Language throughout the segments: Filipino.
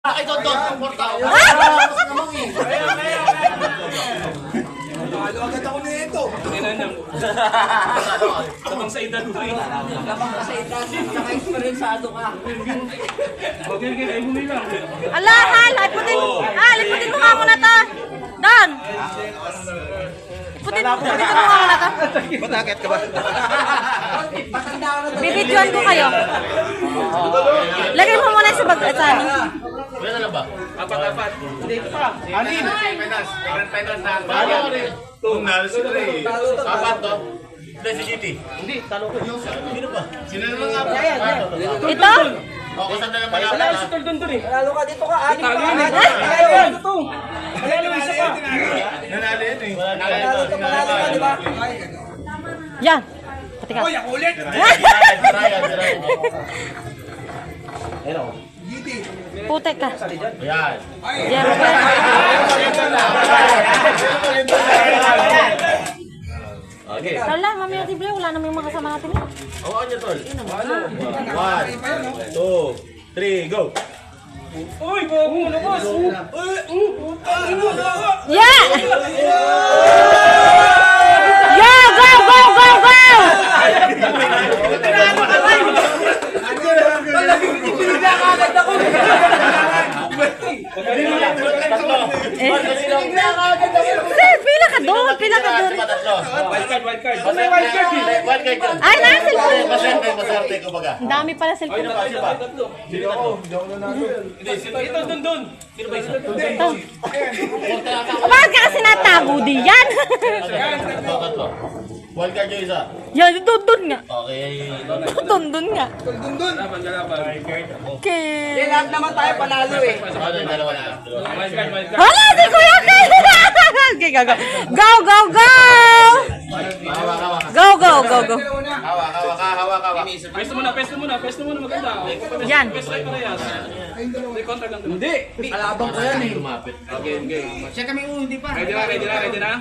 Ay, Don, porta. Ano agad ako nito? Tabang sa edad ko eh. Lamang ka sa edad, naka-experiensado ka. Okay, ay humilang. Ala, liputin mo nga muna to. Don! Liputin mo nga muna to. Ba't nakit ka ba? Bibidyoan ko kayo. Lagay mo muna sa bag at ano. Wala na lang ba? Apat. Hindi pa. Anin? Finance na. Bago rin. Tunal, sila eh. Apat to. Hindi, si GT. Hindi, talo ko. Sino ba? Sino naman nga ba? Ito? O, kasama na naman Wala natin. si Tol doon eh. Lalo ka dito ka, anim pa. Ayun, ito. Ayun, isa pa. Nanalo yan eh. Panalo ka, di ba? Yan. Pati ka. Uy, ako ulit! Ryan. Putek ka. Ayan. Yan. Okay. Wala, mamaya tibre. Wala naman yung mga kasama natin. Hawakan niyo, Tol. 1, 2, 3, go! Uy, ano boss? Yeah! Yeah! Go! Sir, pila ka doon. Wildcard. Ay, nasa Masarte ko baga. Ang dami pala cellphone. Ito, doon. Sino ba isa? Bakit ka kasi natago di yan? Tatlo. Wildcard yung isa. Yan, doon nga. Okay. Doon nga. Galaban. Hindi, Okay. lahat naman tayo panalo eh. Ano yung dalawa na? Wildcard. Hala, si Kuya Ken! Okay, go. Go. Hawak. Pwesto muna maganda. Yan. Pwesto tayo parehas. May contract lang. Hindi, kalabang ko yan eh. Lumapit. Okay. Siya kami hindi pa. Ready na?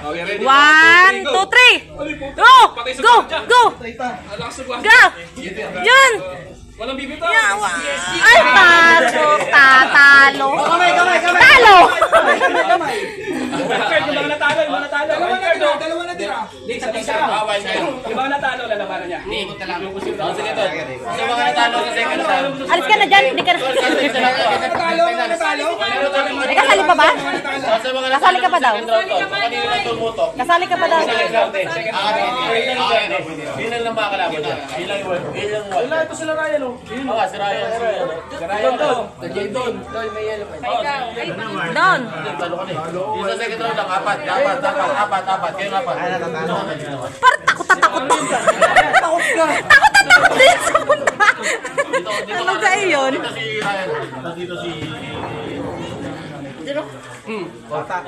Okay, ready. 1, 2, 3. Go! Alakas sa buwan. Go! Yun! Walang bibitaw. Ay, tatalo. Talo! Wildcard, yung mga natalo. Dalawa na tira. Isa. Yung mga natalo, lalabanan niya. Sige, Tol. Sa mga natalo sa second time. Alis ka na dyan, hindi ka na. Natalo? Ay, kasali pa ba? Sa mga Kasali ka pa daw? Kanina na tumutok. Kasali ka pa daw? Ilan lang mga kalaban niya? Ilang wala. Ito sila Ryan, oh. Si Ryan. Don. Talo ka na eh. Yung sa second round lang, apat. Kayo apat. Parang takot din. Takot din sa punta. Ano ka yun? Dito si Ryan. Dito si... Wildcard.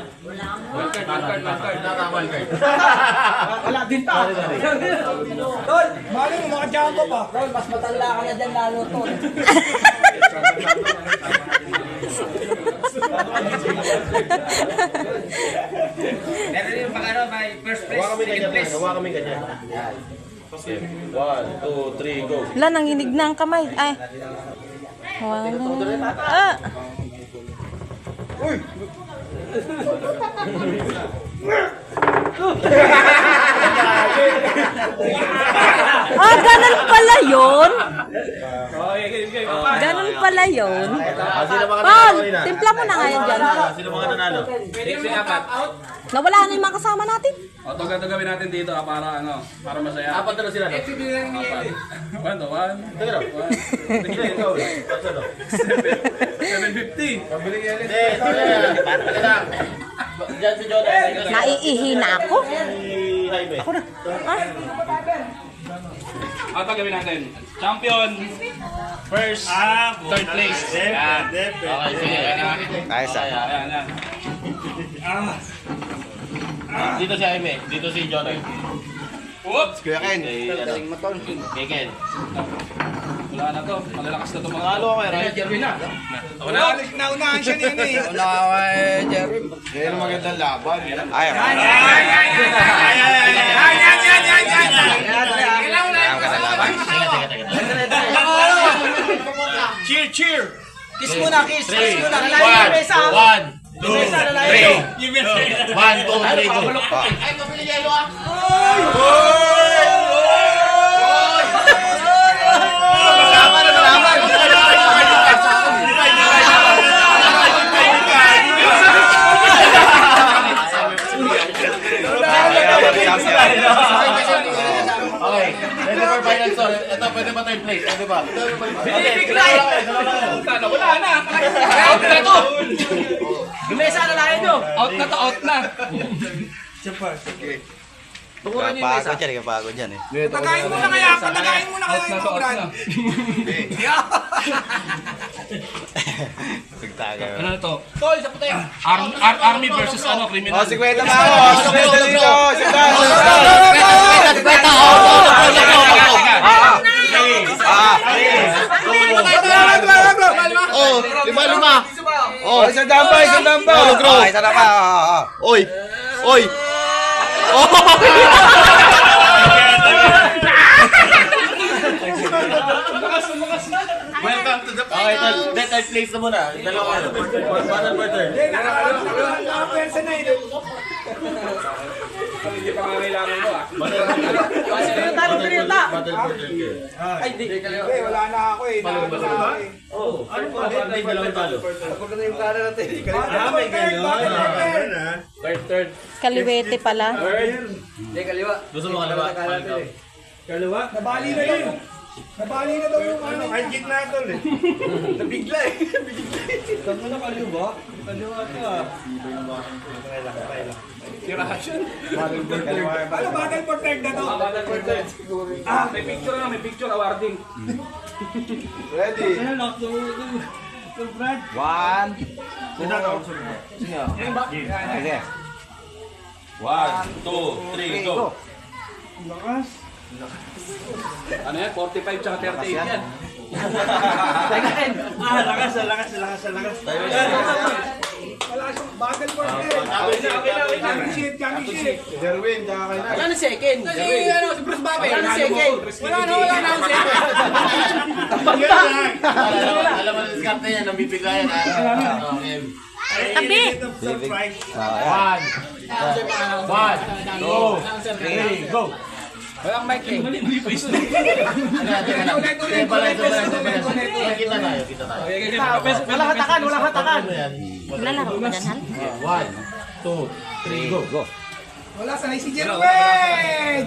Wala din ta. Tol, mali mo makajampo pa. Tol, mas matanda ka na dyan lalo, Tol. Meron yung pag may first place, Hawa kami second place. ganyan. 1, 2, 3, go. Wala, nanginig na ang kamay. Ay. Ah. Ganun pala yun. Okay. Ganun pala yun. Sino mga Paul, timpla mo na nga yan dyan. Sino mga nanalo? Six and apat. Nawala na yung mga kasama natin. O, ito gagawin natin dito para masaya. Apat na sila, no? One. Ikaw, 750. Hindi, ito lang. Diyan si Jordan. Naiihi na ako. Si Jaime. Ako na. Ito gawin natin. Champion. First. Third place. Yan. Okay, sige. Nice, Yan. Dito si Jaime. Dito si Jordan. Oops. Kuya Ken. Kay Ken. Wala na to. Malalakas na to mga. Halo ako, Ryan. Jerwin na. Ako na. Naunahan siya niya eh. Una ka kay Jerry. Yan ang magandang laban. Ay, Sige. Cheer! Kiss muna, kiss. Kiss muna. One, Lalayo yung mesa. one, two, Mesa, lalayo. three. Yung mesa. 1, 2, 3, go. Ay, mabili yelo ah. Okay, ready for final score. Ito, pwede ba third place? Pwede ba? Wala na. Out na to. Yung mesa, lalayo nyo. Out na to, out na. Kapagod yan, kapagod yan eh. Patagayin mo na kaya. Patagayin mo na kaya Out na yung to, out ulan. na. Pagtagay Ano na to? Tol, sa puti. Army versus ano, criminal. Oh, 50 na ako. 50 dito. 50. Oh, lima. Oh, isang damba, isang damba. Oh, isa na pa. Oy! Oy! Welcome to the final. Okay, third place na muna. Dalawa ka. Final for third. Talong pinita. Battle for third. Ay, di. Wala na ako eh. Ano pa? May dalawang talo. Third. Kaliwete pala. Gusto mo kaliwa? Nabali na yun. Nabali na daw yung ano. Ang gitna tol eh. Nabigla eh. Ano battle for third na to? May picture na, may picture awarding. Ready? One. Sige. 1, 2, 3, go. Ano yan? 45 tsaka 38 yan. Wala siyang battle for third. Kami shit, kami shit. Derwin, tsaka kayo na. Wala na second. Si Bruce Bobby. Wala na second. Wala na ang second. Alam mo na discount na yan. Ang bibigayan ha. Okay. Tabi. Surprise. One, two, three, go! Walang mic eh. Mali pa isa. Kita tayo. Wala hatakan, wala hatakan. Lalaro ka dyan, Han? 1, 2, 3, go! Wala, sanay si Jerwin!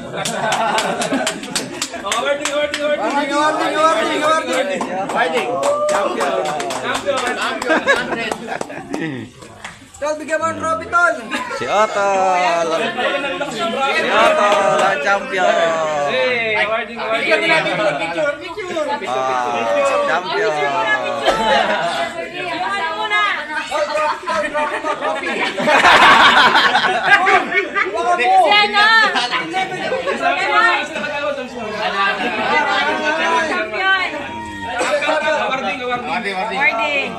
Awarding. Fighting! Champion. Tol, bigyan mo ang trophy, Tol. Si Otto. Si Otto, lang champion. Hey, awarding. Picture. Champion. Siena! Champion! Awarding. Warding!